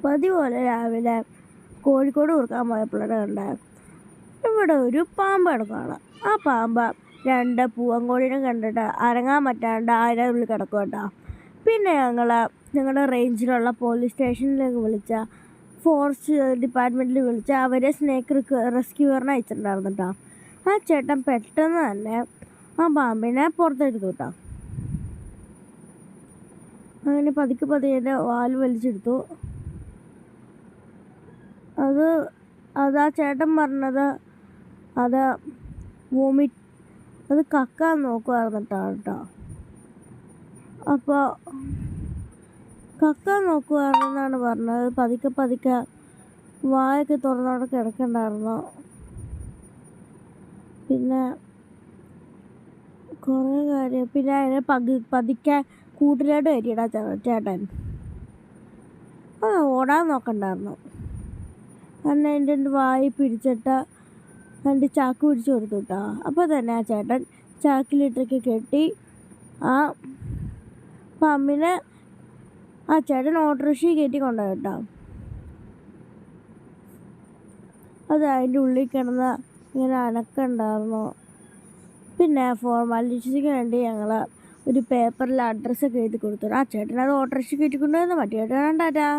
പതിപോലെ രാവിലെ കോഴിക്കോട് കൊടുക്കാൻ പോയപ്പോഴാണ് കണ്ടത് ഇവിടെ ഒരു പാമ്പ് കിടക്കുകയാണ്. ആ പാമ്പ് 2 പൂവൻകോഴീനെ കണ്ടിട്ട് അനങ്ങാൻ പറ്റാണ്ട് അതിൻ്റെ ഉള്ളിൽ കിടക്കും കേട്ടോ. പിന്നെ ഞങ്ങളുടെ റേഞ്ചിലുള്ള പോലീസ് സ്റ്റേഷനിലേക്ക് വിളിച്ച ഫോറസ്റ്റ് ഡിപ്പാർട്ട്മെൻറ്റിൽ വിളിച്ച അവരെ സ്നേക്ക് റെസ്ക്യൂവറിനെ അയച്ചിട്ടുണ്ടായിരുന്നു കേട്ടോ. ആ ചേട്ടൻ പെട്ടെന്ന് തന്നെ ആ പാമ്പിനെ പുറത്തെടുത്തു കേട്ടോ. അങ്ങനെ പതുക്കെ അതിൻ്റെ വാല് വലിച്ചെടുത്തു. അത് ആ ചേട്ടൻ പറഞ്ഞത് അത് അത് കക്കാൻ നോക്കുമായിരുന്നു കേട്ടോ. അപ്പോൾ കക്കാൻ നോക്കുവാണെന്നാണ് പറഞ്ഞത്. പതുക്കെ വായൊക്കെ തുറന്നവിടെ കിടക്കണ്ടായിരുന്നു. പിന്നെ കുറേ കാര്യം പിന്നെ അതിനെ പതുക്കെ കൂട്ടിലോട്ട് കയറ്റിയിടാ ചേട്ടൻ. ഓടാൻ നോക്കണ്ടായിരുന്നു. കാരണം അതിൻ്റെ വായി പിടിച്ചിട്ട് അതിൻ്റെ ചാക്ക് പിടിച്ച് കൊടുത്തു കേട്ടോ. അപ്പോൾ തന്നെ ആ ചേട്ടൻ ചാക്കിലിട്ടൊക്കെ കെട്ടി ആ പാമ്പിനെ ആ ചേട്ടൻ ഓട്ടോറിക്ഷയിൽ കയറ്റി കൊണ്ടുപോയി കേട്ടോ. അത് അതിൻ്റെ ഉള്ളിൽ കിടന്ന് ഇങ്ങനെ അനക്കുണ്ടായിരുന്നു. പിന്നെ ഫോർമാലിറ്റീസിന് വേണ്ടി ഞങ്ങൾ ഒരു പേപ്പറിൽ അഡ്രസ്സൊക്കെ എഴുതി കൊടുത്തു. ആ ചേട്ടൻ അത് ഓട്ടോറിക്ഷയിൽ കയറ്റി കൊണ്ടുവന്ന് മറ്റേ ചേട്ടൻ ടാറ്റാ.